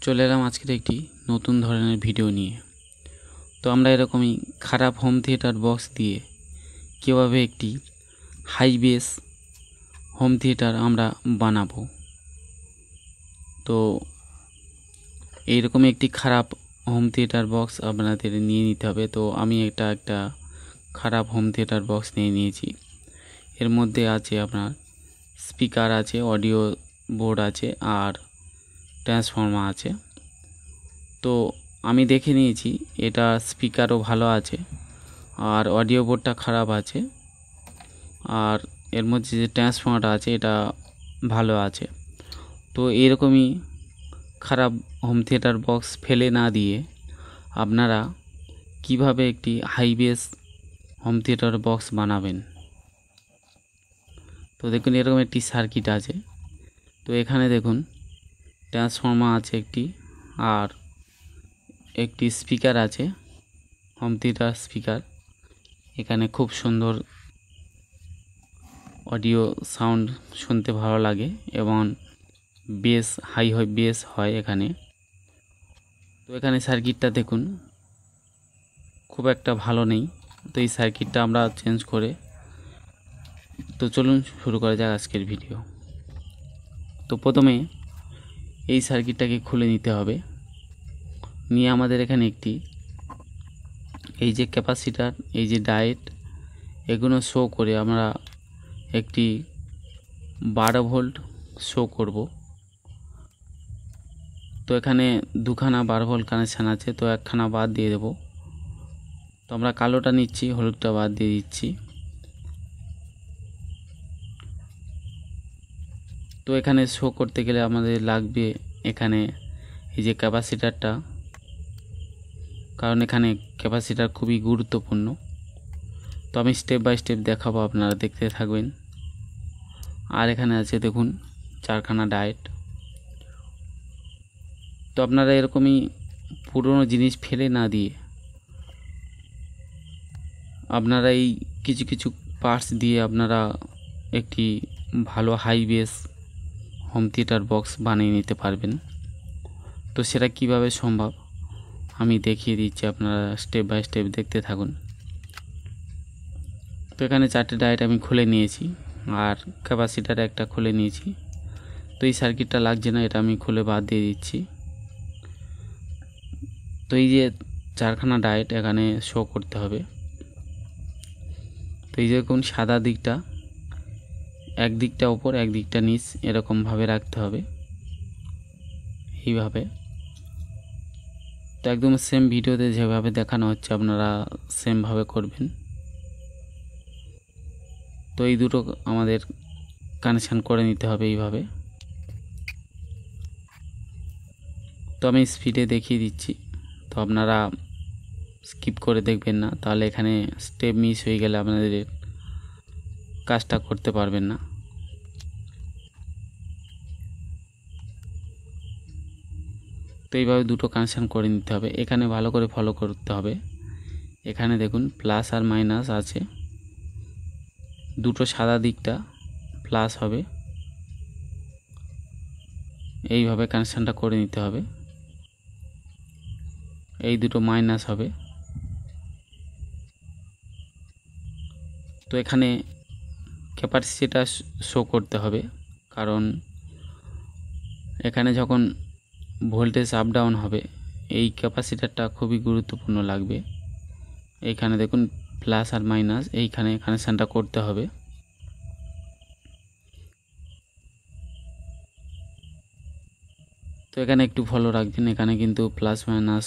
চলে এলাম আজকের একটি নতুন ধরনের ভিডিও নিয়ে। তো আমরা এরকমই খারাপ হোম থিয়েটার বক্স দিয়ে কীভাবে একটি হাই বেস হোম থিয়েটার আমরা বানাবো। তো এইরকমই একটি খারাপ হোম থিয়েটার বক্স আপনাদের নিয়ে নিতে হবে। তো আমি একটা খারাপ হোম থিয়েটার বক্স নিয়ে নিয়েছি। এর মধ্যে আছে আপনার স্পিকার আছে, অডিও বোর্ড আছে আর ট্রান্সফর্মার আছে। তো আমি দেখে নিয়েছি এটা স্পিকারও ভালো আছে আর অডিও বোর্ডটা খারাপ আছে, আর এর মধ্যে যে ট্রান্সফর্মারটা আছে এটা ভালো আছে। তো এরকমই খারাপ হোম থিয়েটার বক্স ফেলে না দিয়ে আপনারা কিভাবে একটি high bass home theatre box বানাবেন। তো দেখুন এরকম একটি সার্কিট আছে। তো এখানে দেখুন ট্রান্সফর্মার আছে একটি, আর একটি স্পিকার আছে, হোম থিয়েটার স্পিকার। এখানে খুব সুন্দর অডিও সাউন্ড শুনতে ভালো লাগে এবং বেস হাই বেস হয় এখানে। তো এখানে সার্কিটটা দেখুন খুব একটা ভালো নেই। তো এই সার্কিটটা আমরা চেঞ্জ করে, তো চলুন শুরু করা যাক আজকের ভিডিও। তো প্রথমে এই সার্কিটটাকে খুলে নিতে হবে। নিয়ে আমাদের এখানে একটি এই যে ক্যাপাসিটার, এই যে ডায়েট, এগুলো শো করে আমরা একটি 12 ভোল্ট শো করব। তো এখানে দুখানা 12 ভোল্ট কানেকশান আছে, তো একখানা বাদ দিয়ে দেব। তো আমরা কালোটা নিচ্ছি, হলুদটা বাদ দিয়ে দিচ্ছি। তো এখানে শো করতে গেলে আমাদের লাগবে এখানে এই যে ক্যাপাসিটারটা, কারণ এখানে ক্যাপাসিটার খুবই গুরুত্বপূর্ণ। তো আমি স্টেপ বাই স্টেপ দেখাবো, আপনারা দেখতে থাকবেন। আর এখানে আছে দেখুন 4খানা ডায়েট। তো আপনারা এরকমই পুরনো জিনিস ফেলে না দিয়ে আপনারা এই কিছু কিছু পার্টস দিয়ে আপনারা একটি ভালো high bass home theatre box বানিয়ে নিতে পারবেন। তো সেটা কিভাবে সম্ভব আমি দেখিয়ে দিচ্ছি, আপনারা স্টেপ বাই স্টেপ দেখতে থাকুন। তো এখানে 4টে ডায়েট আমি খুলে নিয়েছি আর ক্যাপাসিটার একটা খুলে নিয়েছি। তো এই সার্কিটটা লাগছে না, এটা আমি খুলে বাদ দিয়ে দিচ্ছি। তো এই যে 4খানা ডায়েট এখানে শো করতে হবে। তো এই যে দেখুন সাদা দিকটা, এক দিকটা উপর এক দিকটা নিচ, এরকমভাবে রাখতে হবে এইভাবে। তো একদম সেম ভিডিওতে যেভাবে দেখানো হচ্ছে আপনারা সেমভাবে করবেন। তো এই দুটো আমাদের কানেকশান করে নিতে হবে এইভাবে। তো আমি স্পিডে দেখিয়ে দিচ্ছি, তো আপনারা স্কিপ করে দেখবেন না, তাহলে এখানে স্টেপ মিস হয়ে গেলে আপনাদের কাজটা করতে পারবেন না। তো এইভাবে দুটো কানেকশান করে নিতে হবে। এখানে ভালো করে ফলো করতে হবে। এখানে দেখুন প্লাস আর মাইনাস আছে, দুটো সাদা দিকটা প্লাস হবে, এইভাবে কানেকশানটা করে নিতে হবে। এই দুটো মাইনাস হবে। তো এখানে ক্যাপাসিটিটা শো করতে হবে, কারণ এখানে যখন ভোল্টেজ আপ ডাউন হবে এই ক্যাপাসিটারটা খুবই গুরুত্বপূর্ণ লাগবে। এইখানে দেখুন প্লাস আর মাইনাস, এইখানে কানেকশানটা করতে হবে। তো এখানে একটু ফলো রাখবেন, এখানে কিন্তু প্লাস মাইনাস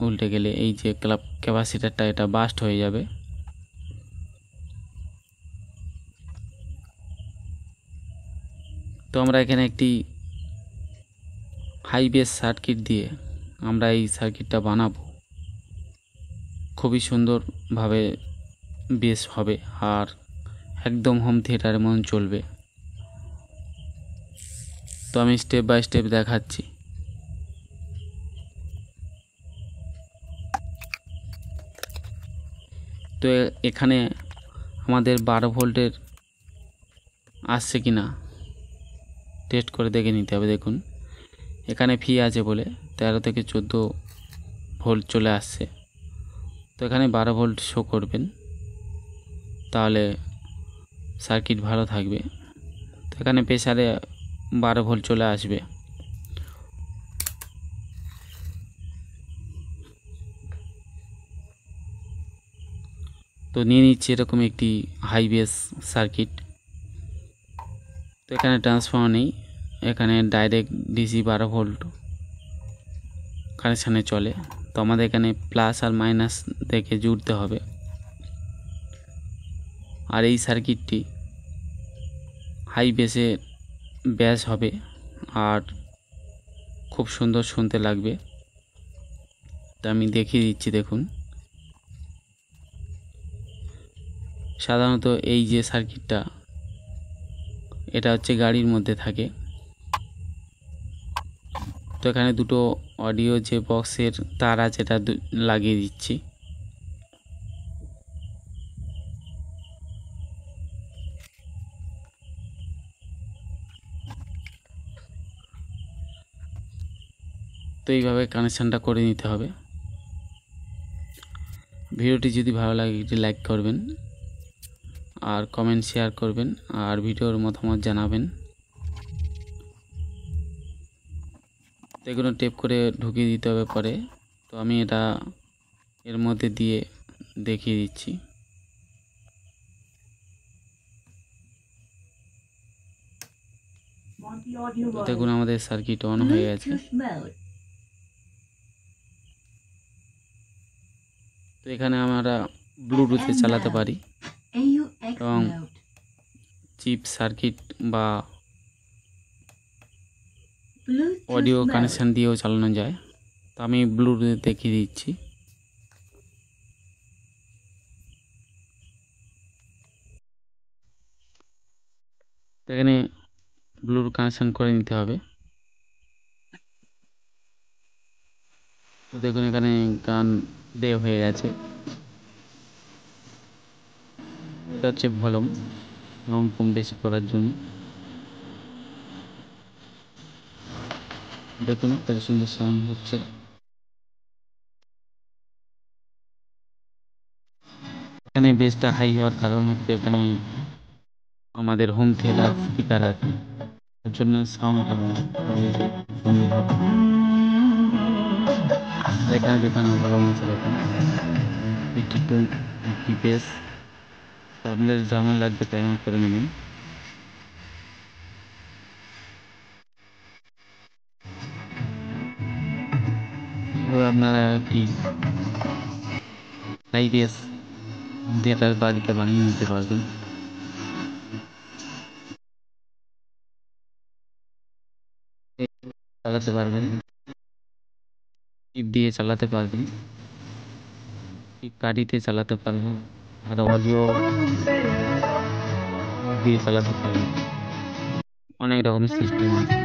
উল্টে গেলে এই যে ক্যাপাসিটারটা এটা বাস্ট হয়ে যাবে। তো আমরা এখানে একটি হাই বেস সার্কিট দিয়ে আমরা এই সার্কিটটা বানাবো। খুবই সুন্দরভাবে বেস হবে আর একদম হোম থিয়েটারের মতন চলবে। তো আমি স্টেপ বাই স্টেপ দেখাচ্ছি। তো এখানে আমাদের 12 ভোল্টের আসছে কি না টেস্ট করে দেখে নিতে হবে। দেখুন এখানে ফি আছে বলে 13 থেকে 14 ভোল্ট চলে আসছে। তো এখানে 12 ভোল্ট শো করবেন, তাহলে সার্কিট ভালো থাকবে। তো এখানে প্রেসারে 12 ভোল্ট চলে আসবে। তো নিয়ে নিচ্ছি এরকম একটি হাই বেস সার্কিট। তো এখানে ট্রান্সফর্মার নেই, এখানে ডাইরেক্ট ডিসি 12 ভোল্ট কানেকশানে চলে। তো আমাদের এখানে প্লাস আর মাইনাস দেখে জুড়তে হবে। আর এই সার্কিটটি হাই বেসে ব্যাস হবে আর খুব সুন্দর শুনতে লাগবে। তো আমি দেখিয়ে দিচ্ছি, দেখুন। সাধারণত এই যে সার্কিটটা, এটা হচ্ছে গাড়ির মধ্যে থাকে। তো এখানে দুটো অডিও যে বক্সের তার আছে এটা লাগিয়ে দিচ্ছি। তো এইভাবে কানেকশানটা করে নিতে হবে। ভিডিওটি যদি ভালো লাগে একটি লাইক করবেন আর কমেন্ট শেয়ার করবেন আর ভিডিওর মতামত জানাবেন। তো এগুলো টেপ করে ঢুকিয়ে দিতে হবে পরে। তো আমি এটা এর মধ্যে দিয়ে দেখিয়ে দিচ্ছি। দেখুন আমাদের সার্কিট অন হয়ে গেছে। তো এখানে আমরা ব্লুটুথে চালাতে পারি এবং চিপ সার্কিট বা অডিও কানেকশান দিয়েও চালানো যায়। তো আমি ব্লুটুথে দেখিয়ে দিচ্ছি। এখানে ব্লুটুথ কানেকশান করে নিতে হবে। তো দেখুন এখানে গান দেওয়া হয়ে গেছে। এটা হচ্ছে ভলিউম এবং কম বেশি করার জন্য। দেখুন কত সুন্দর সাউন্ড হচ্ছে। এখানে বেসটা হাই হওয়ার কারণ হচ্ছে এখানে আমাদের হোম থিয়েটার স্পিকার আছে, তার জন্য সাউন্ড এখানে দোকানে ভালো মতো এখানে একটি বেস আপনাদের যেমন লাগবে তেমন করে নেবেন। আপনারা কি হাই বেস থিয়েটার বাড়িতে বানিয়ে নিতে পারবেন। চালাতে পারবেন, টিপ দিয়ে চালাতে পারবেন, টিপ গাড়িতে চালাতে পারবেন, আর অডিও দিয়ে চালাতে পারবেন। অনেক রকম সিস্টেম আছে।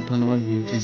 ধন্যবাদ ভিডিওটি